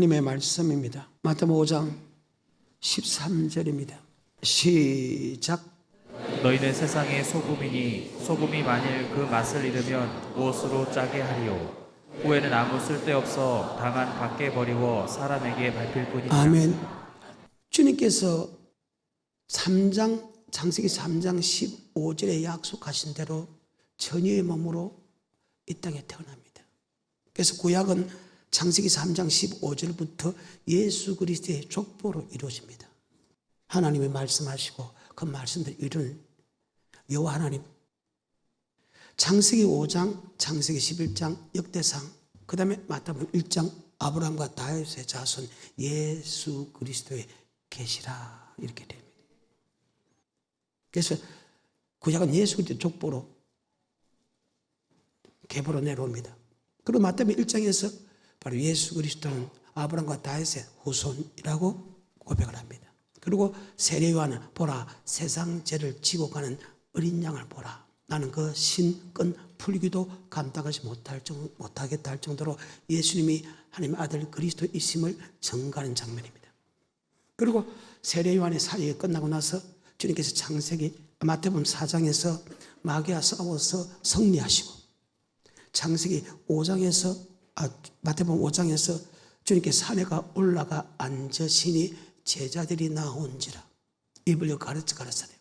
하나님의 말씀입니다. 마태복음 5장 13절입니다. 시작. 너희는 세상의 소금이니 소금이 만일 그 맛을 잃으면 무엇으로 짜게 하리요. 후에는 아무 쓸데없어 다만 밖에 버리고 사람에게 밟힐 뿐이니라. 아멘. 주님께서 창세기 3장 15절에 약속하신 대로 처녀의 몸으로 이 땅에 태어납니다. 그래서 구약은 창세기 3장 15절부터 예수 그리스도의 족보로 이루어집니다. 하나님이 말씀하시고 그 말씀들 이루는 여호와 하나님. 창세기 5장, 창세기 11장 역대상, 그 다음에 마태복음 1장 아브라함과 다윗의 자손 예수 그리스도의 계시라 이렇게 됩니다. 그래서 구약은 예수 그리스도의 족보로 계보로 내려옵니다. 그리고 마태복음 1장에서 바로 예수 그리스도는 아브라함과 다윗의 후손이라고 고백을 합니다. 그리고 세례요한은 보라 세상 죄를 지고 가는 어린 양을 보라. 나는 그 신끈 풀기도 감당하지 못하겠다 할 정도로 예수님이 하나님의 아들 그리스도이심을 증거하는 장면입니다. 그리고 세례요한의 사역이 끝나고 나서 주님께서 마태복음 4장에서 마귀와 싸워서 승리하시고 창세기 5장에서 마태복음 5장에서 주님께서 산에가 올라가 앉으시니 제자들이 나온지라 입을 가르쳐야 돼요.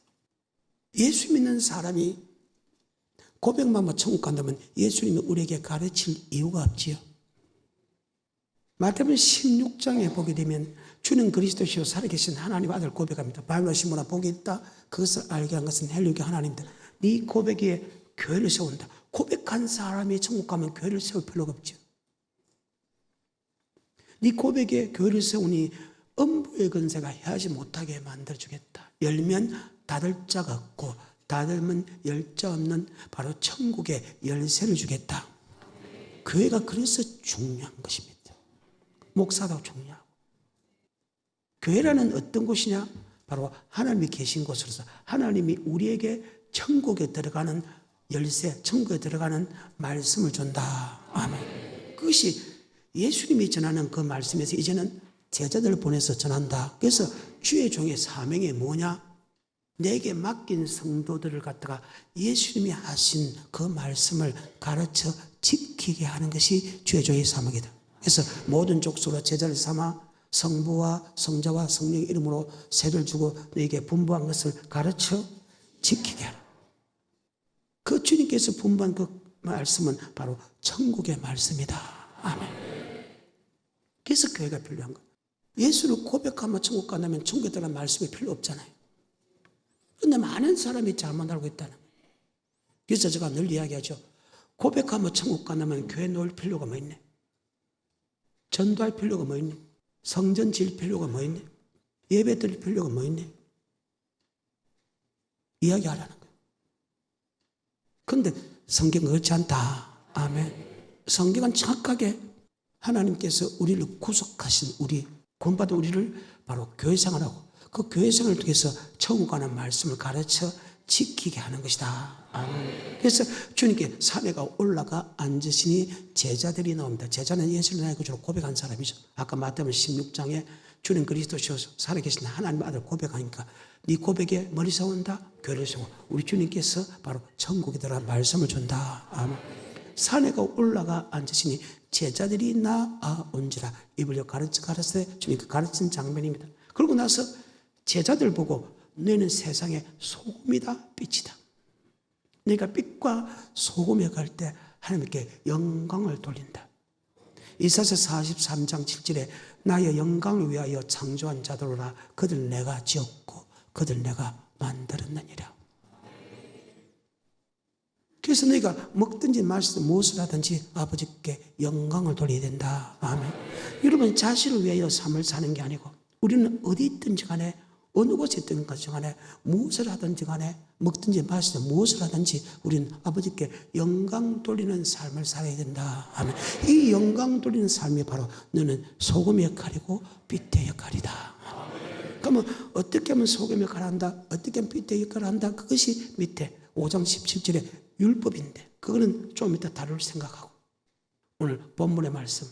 예수 믿는 사람이 고백만 하면 천국 간다면 예수님이 우리에게 가르칠 이유가 없지요. 마태복음 16장에 보게 되면 주는 그리스도시요 살아계신 하나님 아들 고백합니다. 바울과 시몬아 복이 있다. 그것을 알게 한 것은 헬류교 하나님이다. 네 고백에 교회를 세운다. 고백한 사람이 천국 가면 교회를 세울 필요가 없죠. 네 고백에 교회를 세우니 음부의 권세가 해하지 못하게 만들어주겠다. 열면 닫을 자가 없고 닫으면 열 자 없는 바로 천국의 열쇠를 주겠다. 교회가 그래서 중요한 것입니다. 목사도 중요하고. 교회라는 어떤 곳이냐? 바로 하나님이 계신 곳으로서 하나님이 우리에게 천국에 들어가는 열쇠, 천국에 들어가는 말씀을 준다. 아멘. 그것이 예수님이 전하는 그 말씀에서 이제는 제자들을 보내서 전한다. 그래서 주의 종의 사명이 뭐냐? 내게 맡긴 성도들을 갖다가 예수님이 하신 그 말씀을 가르쳐 지키게 하는 것이 주의 종의 사명이다. 그래서 모든 족속으로 제자를 삼아 성부와 성자와 성령의 이름으로 세를 주고 너에게 분부한 것을 가르쳐 지키게 하라. 그 주님께서 분부한 그 말씀은 바로 천국의 말씀이다. 아멘. 그래서 교회가 필요한 거예요. 예수를 고백하면 천국 간다면 천국에 들어가는 말씀이 필요 없잖아요. 그런데 많은 사람이 잘못 알고 있다는 거예요. 그래서 제가 늘 이야기하죠. 고백하면 천국 간다면 교회 놓을 필요가 뭐 있네? 전도할 필요가 뭐 있네? 성전 지을 필요가 뭐 있네? 예배 드릴 필요가 뭐 있네? 이야기하라는 거예요. 그런데 성경은 그렇지 않다. 아멘. 성경은 정확하게 하나님께서 우리를 구속하신 구원받은 우리를 바로 교회 생활하고 그 교회 생활을 통해서 천국 가는 말씀을 가르쳐 지키게 하는 것이다. 아멘. 그래서 주님께 산에가 올라가 앉으시니 제자들이 나옵니다. 제자는 예수를 나의 구주로 고백한 사람이죠. 아까 마태복음 16장에 주님 그리스도시요 살아계신 하나님 아들 고백하니까 네 고백에 머리 세운다. 교회를 세우고 우리 주님께서 바로 천국에 들어간 말씀을 준다. 아멘. 산에가 올라가 앉으시니 제자들이 나아온지라 입을 가르치되 주님께 가르친 장면입니다. 그러고 나서 제자들 보고 너희는 세상의 소금이다 빛이다. 너희가 빛과 소금에 갈 때 하나님께 영광을 돌린다. 이사야 43장 7절에 나의 영광을 위하여 창조한 자들로라 그들 내가 지었고 그들 내가 만들었느니라. 그래서 너희가 먹든지 마시든지 무엇을 하든지 아버지께 영광을 돌려야 된다. 아멘. 여러분 자신을 위하여 삶을 사는 게 아니고 우리는 어디 있든지 간에 어느 곳에 있든지 간에 무엇을 하든지 간에 먹든지 마시든지 무엇을 하든지 우리는 아버지께 영광 돌리는 삶을 살아야 된다. 아멘. 이 영광 돌리는 삶이 바로 너는 소금의 역할이고 빛의 역할이다. 그러면 어떻게 하면 소금의 역할을 한다? 어떻게 하면 빛의 역할을 한다? 그것이 밑에 5장 17절에 율법인데 그거는 좀 이따 다룰 생각하고 오늘 본문의 말씀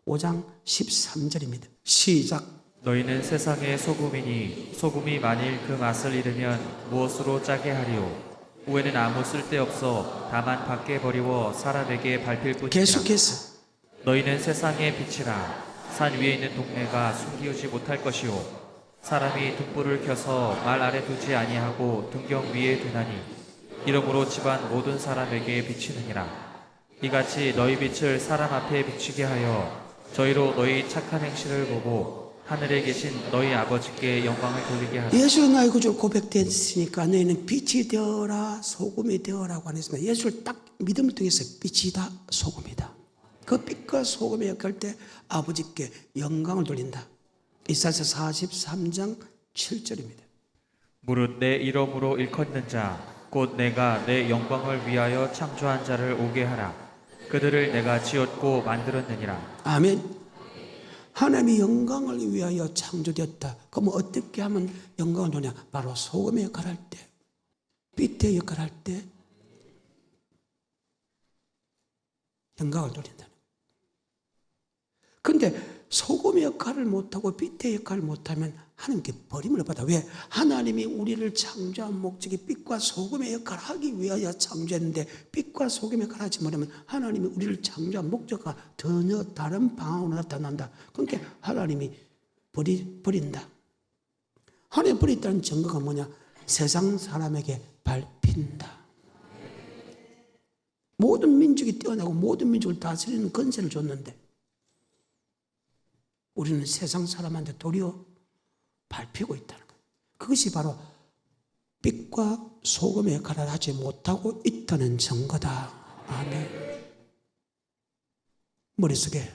5장 13절입니다. 시작. 너희는 세상의 소금이니 소금이 만일 그 맛을 잃으면 무엇으로 짜게 하리요. 후에는 아무 쓸데없어 다만 밖에 버리워 사람에게 밟힐 뿐이니라. 계속해서 너희는 세상의 빛이라. 산 위에 있는 동네가 숨기우지 못할 것이요. 사람이 등불을 켜서 말 아래 두지 아니하고 등경 위에 두나니 이러므로 집안 모든 사람에게 비치느니라. 이같이 너희 빛을 사람 앞에 비추게 하여 저희로 너희 착한 행실을 보고 하늘에 계신 너희 아버지께 영광을 돌리게 하라. 예수는 나의 구주 고백됐으니까 너희는 빛이 되어라 소금이 되어라고 하셨습니다. 예수를 딱 믿음을 통해서 빛이다 소금이다. 그 빛과 소금의 역할 때 아버지께 영광을 돌린다. 이사야서 43장 7절입니다. 무릇 내 이름으로 일컫는 자 곧 내가 내 영광을 위하여 창조한 자를 오게 하라. 그들을 내가 지었고 만들었느니라. 아멘. 하나님이 영광을 위하여 창조되었다. 그럼 어떻게 하면 영광을 도냐? 바로 소금의 역할을 할 때, 빛의 역할을 할 때 영광을 돌린다는 거예요. 그런데 소금의 역할을 못하고 빛의 역할을 못하면 하나님께 버림을 받아. 왜? 하나님이 우리를 창조한 목적이 빛과 소금의 역할을 하기 위하여 창조했는데 빛과 소금의 역할을 하지 못하면 하나님이 우리를 창조한 목적과 전혀 다른 방향으로 나타난다. 그러니까 하나님이 버린다. 하나님이 버렸다는 증거가 뭐냐? 세상 사람에게 밟힌다. 모든 민족이 뛰어나고 모든 민족을 다스리는 권세를 줬는데 우리는 세상 사람한테 도리어 밟히고 있다는 거예요. 그것이 바로 빛과 소금의 역할을 하지 못하고 있다는 증거다. 아멘. 머릿속에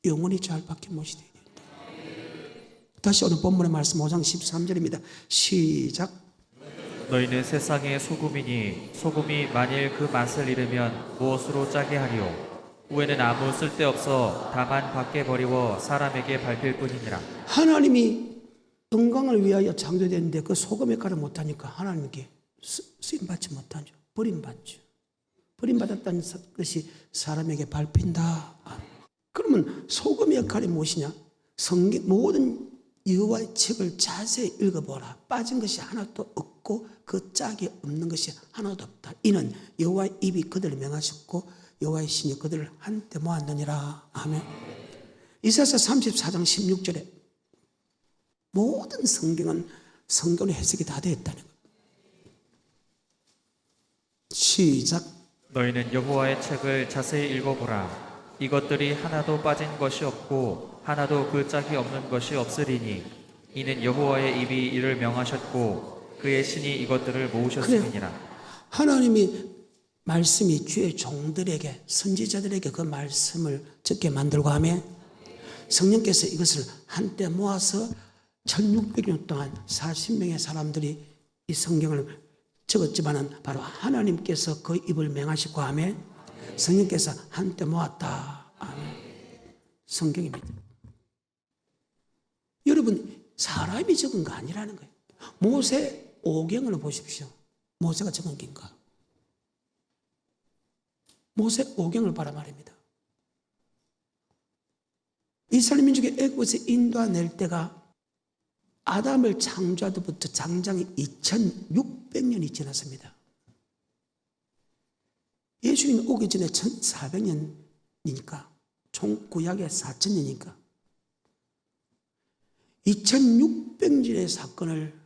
영원히 잘 박힌 못이 되어야 된다. 다시 오늘 본문의 말씀 5장 13절입니다. 시작. 너희는 세상의 소금이니 소금이 만일 그 맛을 잃으면 무엇으로 짜게 하리요. 후에는 아무 쓸데없어 다만 밖에 버리워 사람에게 밟힐 뿐이니라. 하나님이 영광을 위하여 창조됐는데 그 소금의 역할을 못하니까 하나님께 쓰임받지 못하죠. 버림받죠. 버림받았다는 것이 사람에게 밟힌다. 그러면 소금의 역할이 무엇이냐? 성경 모든 여호와의 책을 자세히 읽어보라. 빠진 것이 하나도 없고 그 짝이 없는 것이 하나도 없다. 이는 여호와의 입이 그들을 명하셨고 여호와의 신이 그들을 한때 모았느니라. 아멘. 이사야서 34장 16절에 모든 성경은 성경의 해석이 다 되어 있다는 거예요. 시작. 너희는 여호와의 책을 자세히 읽어보라. 이것들이 하나도 빠진 것이 없고 하나도 그 짝이 없는 것이 없으리니 이는 여호와의 입이 이를 명하셨고 그의 신이 이것들을 모으셨음이니라. 하나님이 말씀이 주의 종들에게 선지자들에게 그 말씀을 적게 만들고 하며 성령께서 이것을 한때 모아서 1600년 동안 40명의 사람들이 이 성경을 적었지만은 바로 하나님께서 그 입을 맹하시고 하며 성령께서 한때 모았다. 아멘. 성경입니다. 여러분 사람이 적은 거 아니라는 거예요. 모세 오경을 보십시오. 모세가 적은 게인가? 모세 오경을 봐라 말입니다. 이스라엘 민족의 애굽에서 인도해낼 때가 아담을 창조하기부터 장장이 2600년이 지났습니다. 예수님 오기 전에 1400년이니까 총 구약의 4000년이니까 2600년의 사건을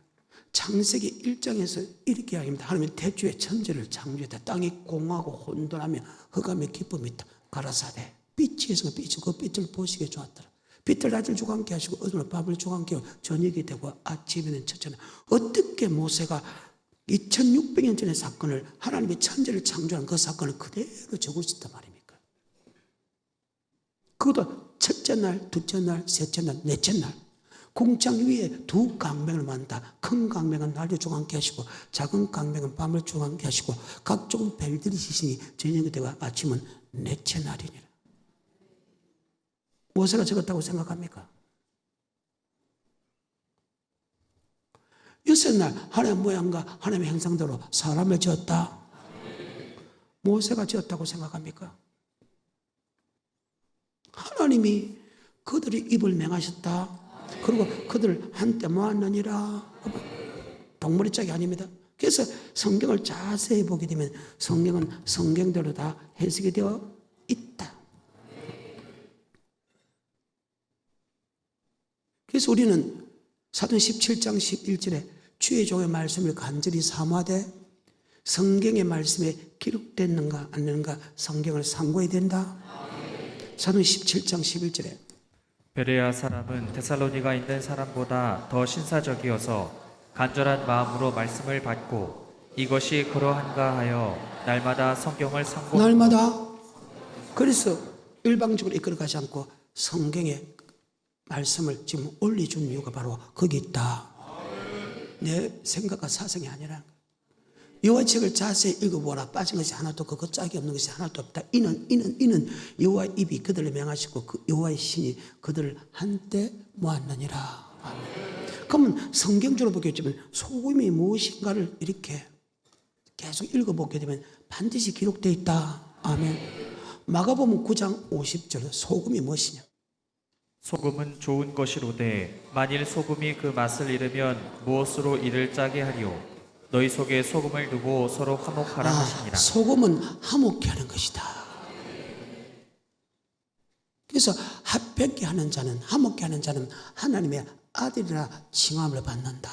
창세기 1장에서 이렇게 이야기합니다. 하나님은 태초에 천지를 창조했다. 땅이 공하고 혼돈하며 흑암의 기쁨이 가라사대 빛이 있으면 빛이 그 빛을 보시기에 좋았더라. 빛을 낮을 주고 함께 하시고 어둠을 밤을 주고 함께 하고 저녁이 되고 아침이 되는 첫째는 어떻게 모세가 2600년 전의 사건을 하나님의 천지를 창조한 그 사건을 그대로 적을 수 있단 말입니까? 그것도 첫째 날, 둘째 날, 셋째 날, 넷째 날 궁창 위에 두 강명을 만다. 큰 강명은 날을 주고 함께 하시고 작은 강명은 밤을 주고 함께 하시고 각종 별들이 시신이 저녁이 되고 아침은 넷째 날이니라. 모세가 적었다고 생각합니까? 여섯 날 하나님의 모양과 하나님의 형상대로 사람을 지었다. 모세가 지었다고 생각합니까? 하나님이 그들의 입을 맹하셨다. 그리고 그들 한때 모았느니라. 동물의 짝이 아닙니다. 그래서 성경을 자세히 보게 되면 성경은 성경대로 다 해석이 되어 있다. 그래서 우리는 사도행 17장 11절에 주의 종의 말씀을 간절히 사모하되 성경의 말씀에 기록됐는가 안 되는가 성경을 상고해야 된다. 사도행 17장 11절에 베레아 사람은 데살로니가 있는 사람보다 더 신사적이어서 간절한 마음으로 말씀을 받고 이것이 그러한가 하여 날마다 성경을 상고하고 날마다 그래서 일방적으로 이끌어가지 않고 성경의 말씀을 지금 올려준 이유가 바로 거기 있다. 내 생각과 사상이 아니라 여호와 책을 자세히 읽어보라. 빠진 것이 하나도 없고 짝이 없는 것이 하나도 없다. 이는 여호와의 입이 그들을 명하시고 그 여호와의 신이 그들을 한때 모았느니라. 그러면 성경적으로 보게 되면 소금이 무엇인가를 이렇게 계속 읽어보게 되면 반드시 기록되어 있다. 아멘. 마가복음 9장 50절 소금이 무엇이냐? 소금은 좋은 것이로되 만일 소금이 그 맛을 잃으면 무엇으로 이를 짜게 하리요 너희 속에 소금을 두고 서로 화목하라 하시니라. 소금은 화목케 하는 것이다. 그래서 화평케 하는 자는 화목케 하는 자는 하나님의 아들이라 칭함을 받는다.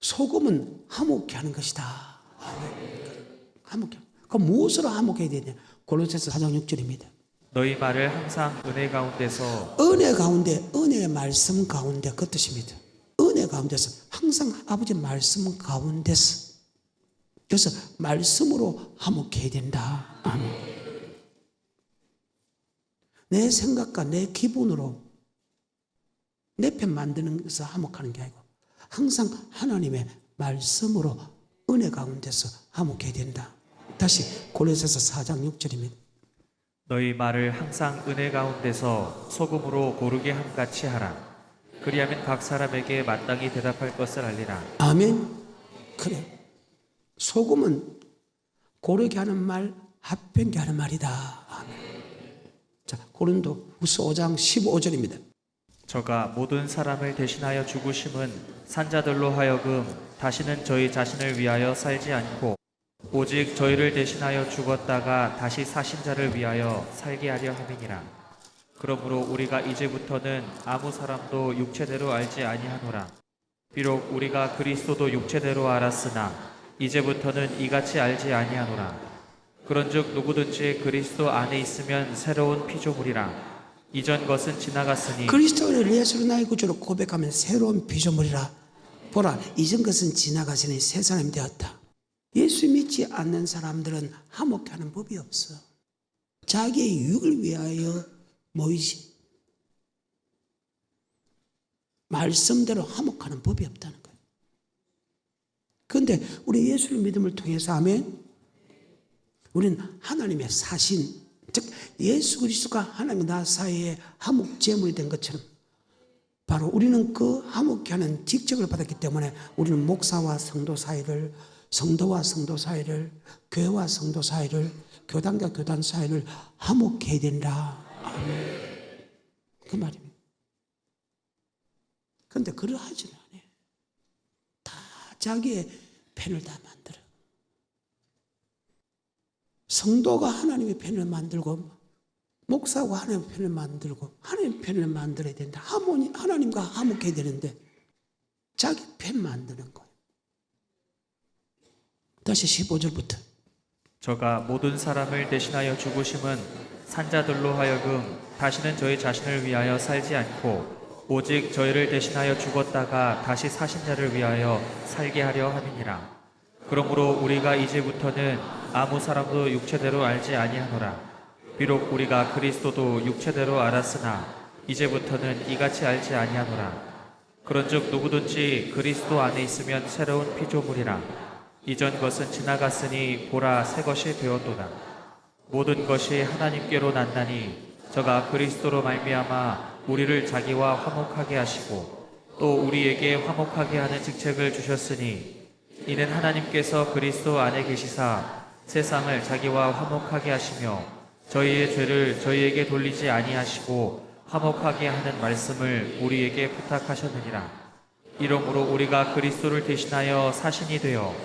소금은 화목케 하는 것이다. 화목케. 그럼 무엇으로 화목해야 되냐? 골로새서 4장 6절입니다. 너희 말을 항상 은혜 가운데서 은혜 가운데 은혜의 말씀 가운데 그 뜻입니다. 은혜 가운데서 항상 아버지 말씀 가운데서 그래서 말씀으로 화목해야 된다. 아멘. 내 생각과 내 기분으로 내 편 만드는 것을 화목하는 게 아니고 항상 하나님의 말씀으로 은혜 가운데서 화목해야 된다. 다시 골로새서 4장 6절입니다. 너희 말을 항상 은혜 가운데서 소금으로 고르게 함같이 하라. 그리하면 각 사람에게 마땅히 대답할 것을 알리라. 아멘. 그래. 소금은 고르게 하는 말, 합평케 하는 말이다. 아멘. 자, 고린도 후서 5장 15절입니다. 저가 모든 사람을 대신하여 죽으심은 산자들로 하여금 다시는 저희 자신을 위하여 살지 않고 오직 저희를 대신하여 죽었다가 다시 사신 자를 위하여 살게 하려 함이니라. 그러므로 우리가 이제부터는 아무 사람도 육체대로 알지 아니하노라. 비록 우리가 그리스도도 육체대로 알았으나 이제부터는 이같이 알지 아니하노라. 그런즉 누구든지 그리스도 안에 있으면 새로운 피조물이라. 이전 것은 지나갔으니 그리스도를 예수로 나의 구주로 고백하면 새로운 피조물이라. 보라, 이전 것은 지나가시니 새 사람이 되었다. 예수 믿지 않는 사람들은 화목하는 법이 없어. 자기의 유익을 위하여 모이지. 말씀대로 화목하는 법이 없다는 거예요. 그런데 우리 예수를 믿음을 통해서 아멘. 우리는 하나님의 사신, 즉 예수 그리스도가 하나님과 나 사이에 화목 제물이 된 것처럼 바로 우리는 그 화목케 하는 직책을 받았기 때문에 우리는 목사와 성도 사이를, 성도와 성도 사이를, 교회와 성도 사이를, 교단과 교단 사이를 화목해야 된다. 아멘. 그 말입니다. 그런데 그러하지는 않아요. 다 자기의 편을 다 만들어. 성도가 하나님의 편을 만들고 목사가 하나님의 편을 만들고 하나님의 편을 만들어야 된다. 하나님과 화목해야 되는데 자기 편 만드는 거예요. 다시 15절부터. 저가 모든 사람을 대신하여 죽으심은 산자들로 하여금 다시는 저희 자신을 위하여 살지 않고 오직 저희를 대신하여 죽었다가 다시 사신 자를 위하여 살게 하려 함이니라. 그러므로 우리가 이제부터는 아무 사람도 육체대로 알지 아니하노라. 비록 우리가 그리스도도 육체대로 알았으나 이제부터는 이같이 알지 아니하노라. 그런즉 누구든지 그리스도 안에 있으면 새로운 피조물이라. 이전 것은 지나갔으니 보라 새 것이 되었도다. 모든 것이 하나님께로 났나니 저가 그리스도로 말미암아 우리를 자기와 화목하게 하시고 또 우리에게 화목하게 하는 직책을 주셨으니 이는 하나님께서 그리스도 안에 계시사 세상을 자기와 화목하게 하시며 저희의 죄를 저희에게 돌리지 아니하시고 화목하게 하는 말씀을 우리에게 부탁하셨느니라. 이러므로 우리가 그리스도를 대신하여 사신이 되어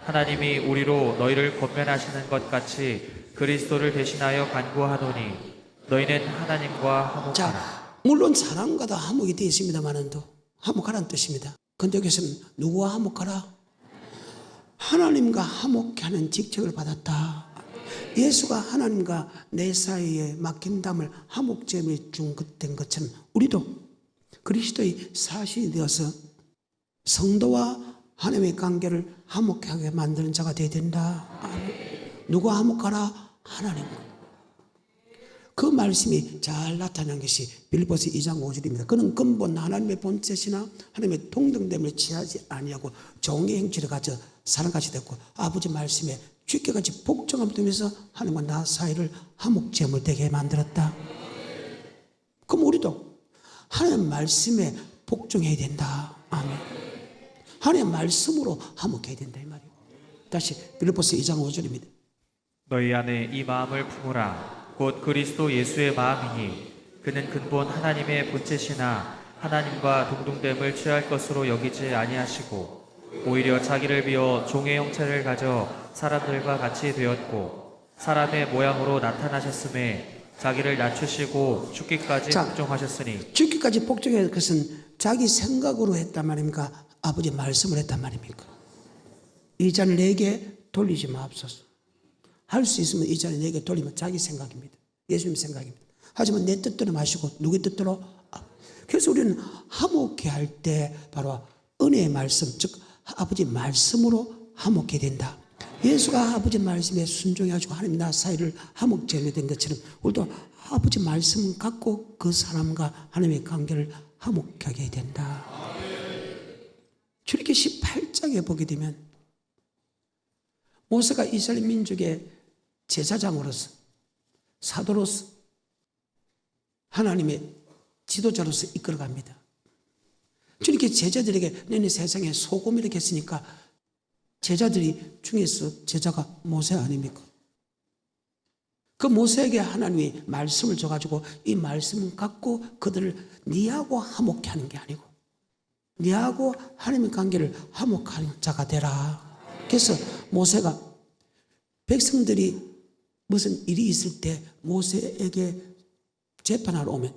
하나님이 우리로 너희를 권면하시는 것 같이 그리스도를 대신하여 간구하노니 너희는 하나님과 화목하라. 자, 물론 사람과도 화목이 되어 있습니다만은도 화목하라는 뜻입니다. 근데 여기서는 누구와 화목하라? 하나님과 화목케 하는 직책을 받았다. 예수가 하나님과 내 사이에 막힌 담을 화목제물에 된 것처럼 우리도 그리스도의 사신이 되어서 성도와 하나님의 관계를 화목하게 하게 만드는 자가 되어야 된다. 누가 화목하라? 하나님과. 그 말씀이 잘 나타난 것이 빌립보서 2장 5절입니다. 그는 근본 하나님의 본체시나 하나님의 동등됨을 취하지 아니하고 종의 형체를 가져 사람같이 됐고 아버지 말씀에 주께같이 복종함을 통해서 하나님과 나 사이를 화목제물 되게 만들었다. 그럼 우리도 하나님 말씀에 복종해야 된다. 아멘. 하나님 말씀으로 화목해야 된다 이 말이에요. 다시 빌립보서 2장 5절입니다. 너희 안에 이 마음을 품으라. 곧 그리스도 예수의 마음이니 그는 근본 하나님의 본체시나 하나님과 동등됨을 취할 것으로 여기지 아니하시고 오히려 자기를 비워 종의 형체를 가져 사람들과 같이 되었고 사람의 모양으로 나타나셨음에 자기를 낮추시고 죽기까지 복종하셨으니. 죽기까지 복종한 것은 자기 생각으로 했단 말입니까? 아버지 말씀을 했단 말입니까? 이 잔을 내게 돌리지 마옵소서. 할 수 있으면 이 잔을 내게 돌리면 자기 생각입니다. 예수님 생각입니다. 하지만 내 뜻대로 마시고 누구의 뜻대로. 그래서 우리는 화목해 할 때 바로 은혜의 말씀, 즉 아버지 말씀으로 화목해야 된다. 예수가 아버지 말씀에 순종해가지고 하나님 나 사이를 화목제물이 된 것처럼 우리도 아버지 말씀 갖고 그 사람과 하나님의 관계를 화목하게 해야 된다. 출애굽기 18장에 보게 되면 모세가 이스라엘 민족의 제사장으로서 사도로서 하나님의 지도자로서 이끌어갑니다. 주님께 제자들에게 너네 세상에 소금이라고 했으니까 제자들이 중에서 제자가 모세 아닙니까? 그 모세에게 하나님이 말씀을 줘가지고 이 말씀을 갖고 그들을 니하고 화목케 하는 게 아니고 니하고 하나님의 관계를 화목하는 자가 되라. 그래서 모세가 백성들이 무슨 일이 있을 때 모세에게 재판하러 오면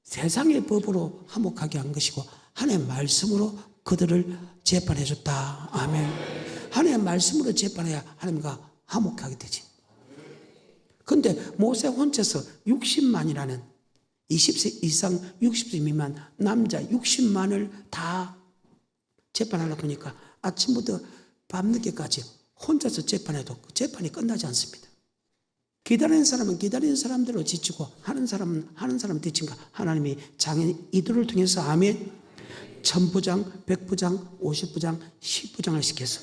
세상의 법으로 화목하게 한 것이고 하나님의 말씀으로 그들을 재판해 줬다. 아멘. 하나님의 말씀으로 재판해야 하나님과 화목하게 되지. 그런데 모세 혼자서 60만이라는 20세 이상 60세 미만 남자 60만을 다 재판하려고 하니까 아침부터 밤늦게까지 혼자서 재판해도 그 재판이 끝나지 않습니다. 기다리는 사람은 기다리는 사람대로 지치고 하는 사람은 하는 사람 지친가. 하나님이 장인 이들을 통해서 아멘 1000부장, 100부장, 50부장, 10부장을 시켜서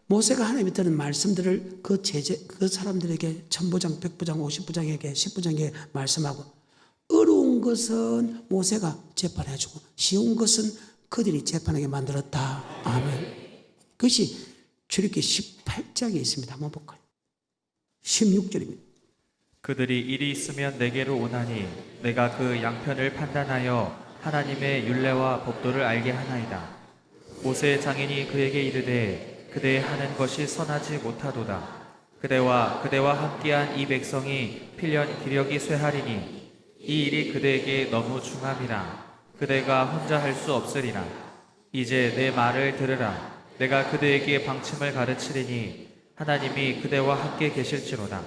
모세가 하나님이 드는 말씀들을 그 사람들에게 1000부장, 100부장, 50부장에게 10부장에게 말씀하고 어려운 것은 모세가 재판해주고 쉬운 것은 그들이 재판하게 만들었다. 아멘. 그것이 출애굽기 18장에 있습니다. 한번 볼까요? 16절입니다. 그들이 일이 있으면 내게로 오나니 내가 그 양편을 판단하여 하나님의 율례와 법도를 알게 하나이다. 모세의 장인이 그에게 이르되 그대의 하는 것이 선하지 못하도다. 그대와 함께한 이 백성이 필연 기력이 쇠하리니 이 일이 그대에게 너무 중함이라. 그대가 혼자 할 수 없으리라. 이제 내 말을 들으라. 내가 그대에게 방침을 가르치리니 하나님이 그대와 함께 계실지로다.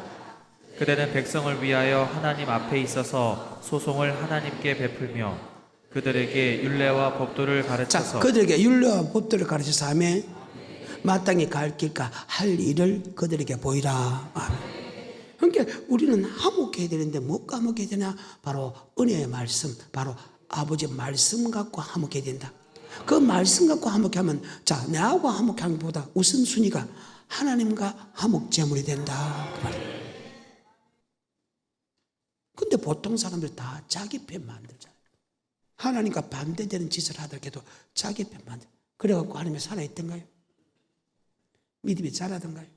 그대는 백성을 위하여 하나님 앞에 있어서 소송을 하나님께 베풀며 그들에게 율례와 법도를 가르쳐서. 자, 그들에게 율례와 법도를 가르쳐서 아멘. 마땅히 갈 길과 할 일을 그들에게 보이라. 아멘. 그러니까 우리는 화목해야 되는데 뭐가 화목해야 되냐? 바로 은혜의 말씀, 바로 아버지 말씀 갖고 화목해야 된다. 그 말씀 갖고 화목해 하면 자, 나하고 화목해 하는 것보다 우선순위가 하나님과 화목제물이 된다. 그 말이에요. 근데 보통 사람들 다 자기 편 만들잖아요. 하나님과 반대되는 짓을 하더라도 자기 편 만들. 그래갖고 하나님이 살아있던가요? 믿음이 자라던가요?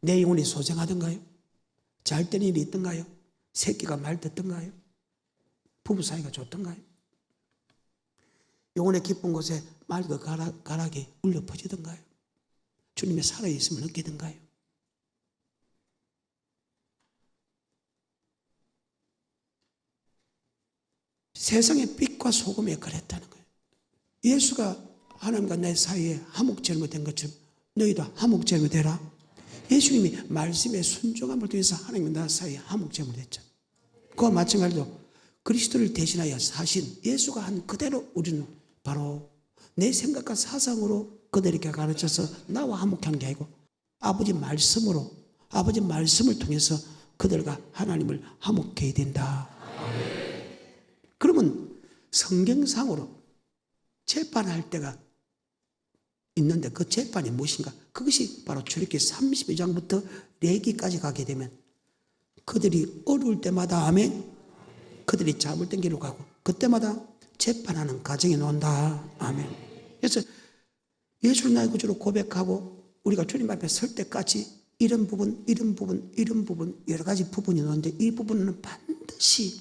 내 영혼이 소생하던가요? 잘 되는 일이 있던가요? 새끼가 말 듣던가요? 부부 사이가 좋던가요? 영혼의 깊은 곳에 맑은 가락이 울려 퍼지던가요? 주님의 살아있음을 느끼던가요? 세상의 빛과 소금의 역할을 했다는 거예요. 예수가 하나님과 내 사이에 화목제물이 된 것처럼 너희도 화목제물이 되라. 예수님이 말씀에 순종함을 통해서 하나님과 나 사이에 화목제물이 됐죠. 그와 마찬가지로 그리스도를 대신하여 사신 예수가 한 그대로 우리는 바로 내 생각과 사상으로 그들에게 가르쳐서 나와 화목한 게 아니고 아버지 말씀으로, 아버지 말씀을 통해서 그들과 하나님을 화목해야 된다. 그러면 성경상으로 재판할 때가 있는데 그 재판이 무엇인가? 그것이 바로 출애굽기 32장부터 레위기까지 가게 되면 그들이 어려울 때마다 아멘, 그들이 잘못된 길로 가고 그때마다 재판하는 과정이 나온다. 아멘. 그래서 예수를 나의 구주로 고백하고 우리가 주님 앞에 설 때까지 이런 부분 여러 가지 부분이 나오는데 이 부분은 반드시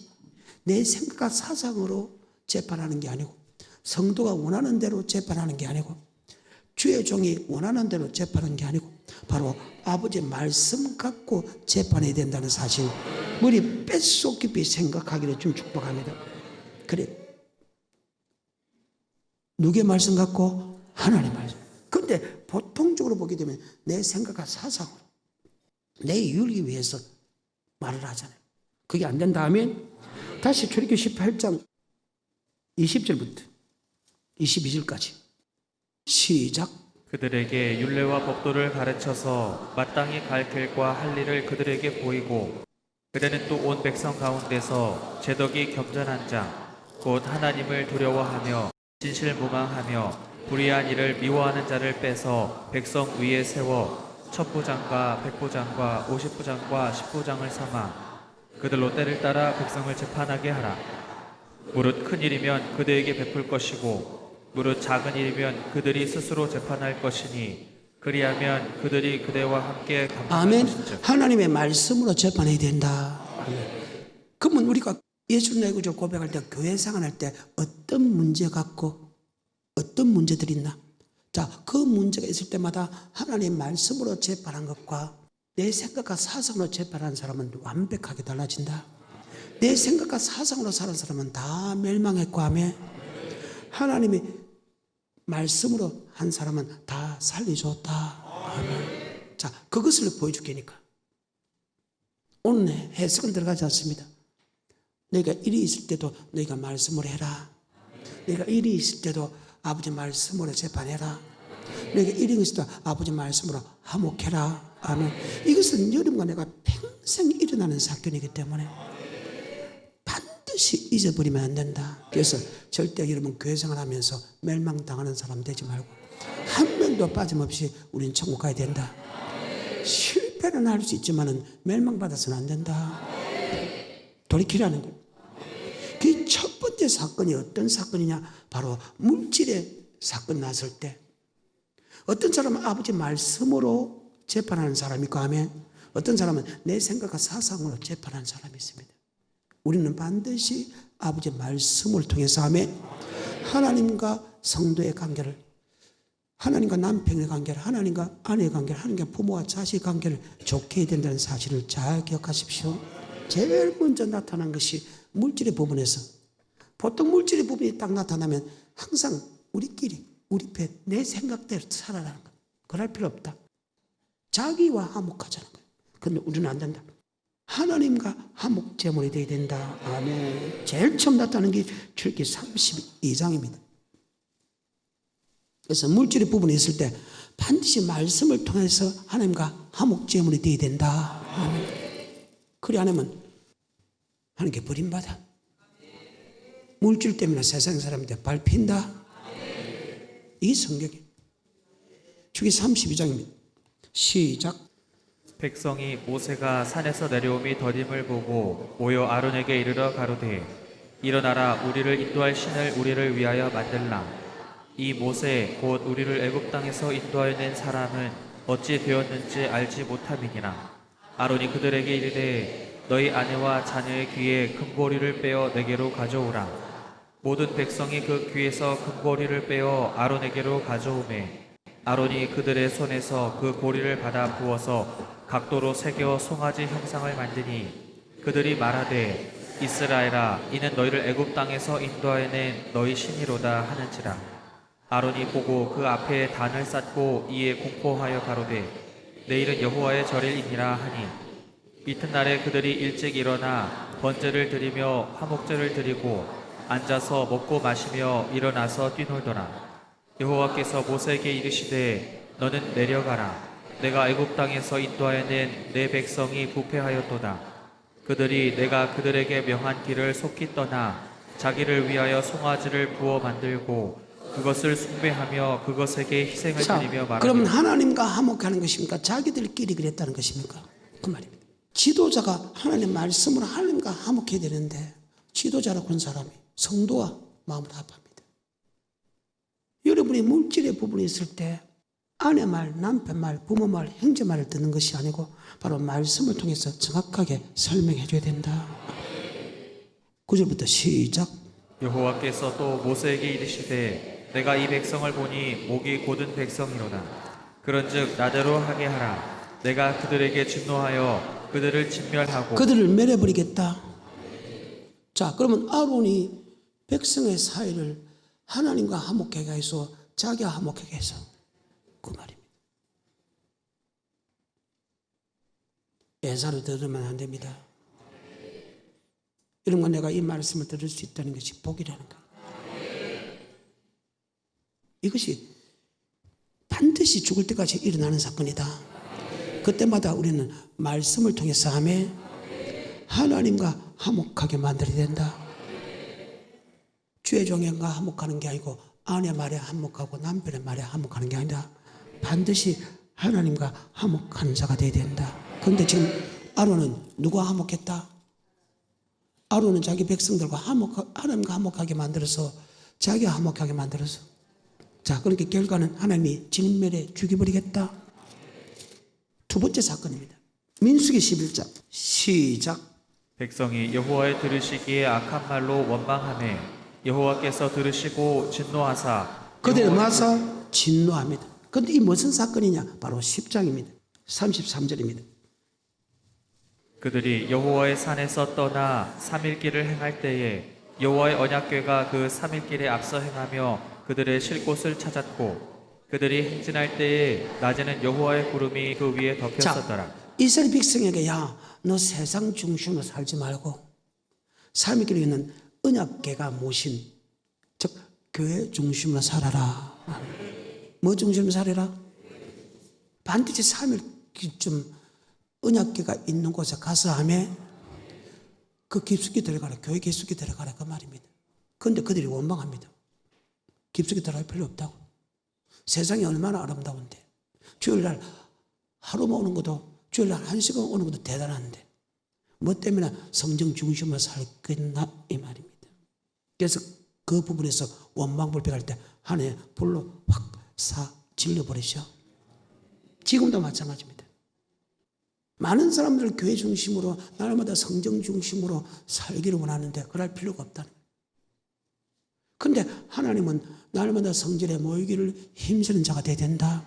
내 생각과 사상으로 재판하는 게 아니고 성도가 원하는 대로 재판하는 게 아니고 주의 종이 원하는 대로 재판하는 게 아니고 바로 아버지의 말씀 갖고 재판해야 된다는 사실 우리 뼛속 깊이 생각하기를 좀 축복합니다. 그래, 누구의 말씀 갖고? 하나님의 말씀. 그런데 보통적으로 보게 되면 내 생각과 사상으로 내 이유를 위해서 말을 하잖아요. 그게 안 된다 하면 다시 출애굽기 18장 20절부터 22절까지 시작. 그들에게 율례와 법도를 가르쳐서 마땅히 갈 길과 할 일을 그들에게 보이고 그대는 또 온 백성 가운데서 제덕이 겸전한 자 곧 하나님을 두려워하며 진실무망하며 불의한 일을 미워하는 자를 빼서 백성 위에 세워 첩부장과 백부장과 50부장과 10부장을 삼아 그들로 때를 따라 백성을 재판하게 하라. 무릇 큰 일이면 그들에게 베풀 것이고 무릇 작은 일이면 그들이 스스로 재판할 것이니 그리하면 그들이 그대와 함께 감당할 아멘. 것인즉. 하나님의 말씀으로 재판해야 된다. 아멘. 그러면 우리가 예수 내 구주 고백할 때 교회 생활할 때 어떤 문제 갖고 어떤 문제들이 있나? 자, 그 문제가 있을 때마다 하나님의 말씀으로 재판한 것과 내 생각과 사상으로 재판한 사람은 완벽하게 달라진다. 내 생각과 사상으로 사는 사람은 다 멸망했고 하며 하나님의 말씀으로 한 사람은 다 살려줬다. 아멘. 자, 그것을 보여줄게니까 오늘 해석은 들어가지 않습니다. 너희가 일이 있을 때도 너희가 말씀으로 해라. 너희가 일이 있을 때도 아버지 말씀으로 재판해라. 너희가 일이 있을 때 아버지 말씀으로 화목해라. 아멘. 이것은 여러분과 내가 평생 일어나는 사건이기 때문에 반드시 잊어버리면 안 된다. 그래서 절대 여러분 교회 생활하면서 멸망당하는 사람 되지 말고 한 명도 빠짐없이 우리는 천국 가야 된다. 실패는 할 수 있지만 멸망받아서는 안 된다. 돌이키라는 거예요. 그 첫 번째 사건이 어떤 사건이냐? 바로 물질의 사건 났을 때 어떤 사람은 아버지 말씀으로 재판하는 사람이 있고 하면 어떤 사람은 내 생각과 사상으로 재판하는 사람이 있습니다. 우리는 반드시 아버지 말씀을 통해서 하면 하나님과 성도의 관계를, 하나님과 남편의 관계를, 하나님과 아내의 관계를, 하나님과 부모와 자식의 관계를 좋게 해야 된다는 사실을 잘 기억하십시오. 제일 먼저 나타난 것이 물질의 부분에서 보통 물질의 부분이 딱 나타나면 항상 우리끼리 우리 편, 내 생각대로 살아라는 거예요. 그럴 필요 없다. 자기와 화목하자는 거예요. 그런데 우리는 안 된다. 하나님과 화목 제물이 되어야 된다. 아멘. 제일 처음 나타나는 게 출애굽기 32장입니다. 그래서 물질의 부분이 있을 때 반드시 말씀을 통해서 하나님과 화목 제물이 되어야 된다. 아멘. 그리 안 하면 하나님께 버림받아. 물질 때문에 세상 사람한테 밟힌다. 이게 성경이에요. 출애굽기 32장입니다. 시작. 백성이 모세가 산에서 내려옴이 더딤을 보고 모여 아론에게 이르러 가로되 일어나라 우리를 인도할 신을 우리를 위하여 만들라. 이 모세 곧 우리를 애굽 땅에서 인도하여 낸 사람은 어찌 되었는지 알지 못함이니라. 아론이 그들에게 이르되 너희 아내와 자녀의 귀에 금고리를 빼어 내게로 가져오라. 모든 백성이 그 귀에서 금고리를 빼어 아론에게로 가져오매 아론이 그들의 손에서 그 고리를 받아 부어서 각도로 새겨 송아지 형상을 만드니 그들이 말하되 이스라엘아 이는 너희를 애굽 땅에서 인도하여낸 너희 신이로다 하는지라. 아론이 보고 그 앞에 단을 쌓고 이에 공포하여 가로되 내일은 여호와의 절일이니라 하니 이튿날에 그들이 일찍 일어나 번제를 드리며 화목제를 드리고 앉아서 먹고 마시며 일어나서 뛰놀더라. 여호와께서 모세에게 이르시되 너는 내려가라. 내가 애굽 땅에서 인도하여 낸 내 백성이 부패하였도다. 그들이 내가 그들에게 명한 길을 속히 떠나 자기를 위하여 송아지를 부어 만들고 그것을 숭배하며 그것에게 희생을 자, 드리며 그러면 말하되 하나님과 화목하는 것입니까? 자기들끼리 그랬다는 것입니까? 그 말입니다. 지도자가 하나님의 말씀으로 하나님과 화목해야 되는데 지도자라고 한 사람이 성도와 마음을 합합니다. 여러분이 물질의 부분이 있을 때 아내 말, 남편 말, 부모 말, 형제 말을 듣는 것이 아니고 바로 말씀을 통해서 정확하게 설명해 줘야 된다. 9절부터 시작. 여호와께서 또 모세에게 이르시되 내가 이 백성을 보니 목이 곧은 백성이로다. 그런즉 나대로 하게 하라. 내가 그들에게 진노하여 그들을 진멸하고 그들을 멸해버리겠다. 자, 그러면 아론이 백성의 사이를 하나님과 화목하게 해서 자기와 화목하게 해서 그 말입니다. 예사를 들으면 안 됩니다. 이런 건 내가 이 말씀을 들을 수 있다는 것이 복이라는 거예요. 이것이 반드시 죽을 때까지 일어나는 사건이다. 그때마다 우리는 말씀을 통해서 하나님과 화목하게 만들어야 된다. 주의 종과 화목하는 게 아니고 아내 말에 화목하고 남편의 말에 화목하는 게 아니라 반드시 하나님과 화목하는 자가 되어야 된다. 그런데 지금 아론은 누가 화목했다? 아론은 자기 백성들과 하나님과 화목하게 만들어서 자기가 화목하게 만들어서 자, 그러니까 결과는 하나님이 진멸해 죽여버리겠다. 두 번째 사건입니다. 민수기 11장 시작. 백성이 여호와의 들으시기에 악한 말로 원망하매 여호와께서 들으시고 진노하사 그들을 마사 진노합니다. 그런데 이 무슨 사건이냐? 바로 10장입니다. 33절입니다. 그들이 여호와의 산에서 떠나 3일길을 행할 때에 여호와의 언약궤가 그 3일길에 앞서 행하며 그들의 쉴 곳을 찾았고 그들이 행진할 때에 낮에는 여호와의 구름이 그 위에 덮였었더라. 이스라엘 백성에게 야, 너 세상 중심으로 살지 말고 3일길에 있는 언약궤가 모신 즉 교회 중심으로 살아라. 뭐 중심으로 살아라? 반드시 3일쯤 언약궤가 있는 곳에 가서 하면 그 깊숙이 들어가라. 교회 깊숙이 들어가라. 그 말입니다. 그런데 그들이 원망합니다. 깊숙이 들어갈 필요 없다고. 세상이 얼마나 아름다운데 주일날 하루만 오는 것도 주일날 1시간 오는 것도 대단한데 뭐 때문에 성경 중심으로 살겠나 이 말입니다. 그래서 그 부분에서 원망불평할 때 하나의 불로 확 질러버리죠. 지금도 마찬가지입니다. 많은 사람들 교회 중심으로 날마다 성경 중심으로 살기를 원하는데 그럴 필요가 없다는 거예요. 그런데 하나님은 날마다 성전에 모이기를 힘쓰는 자가 되어야 된다.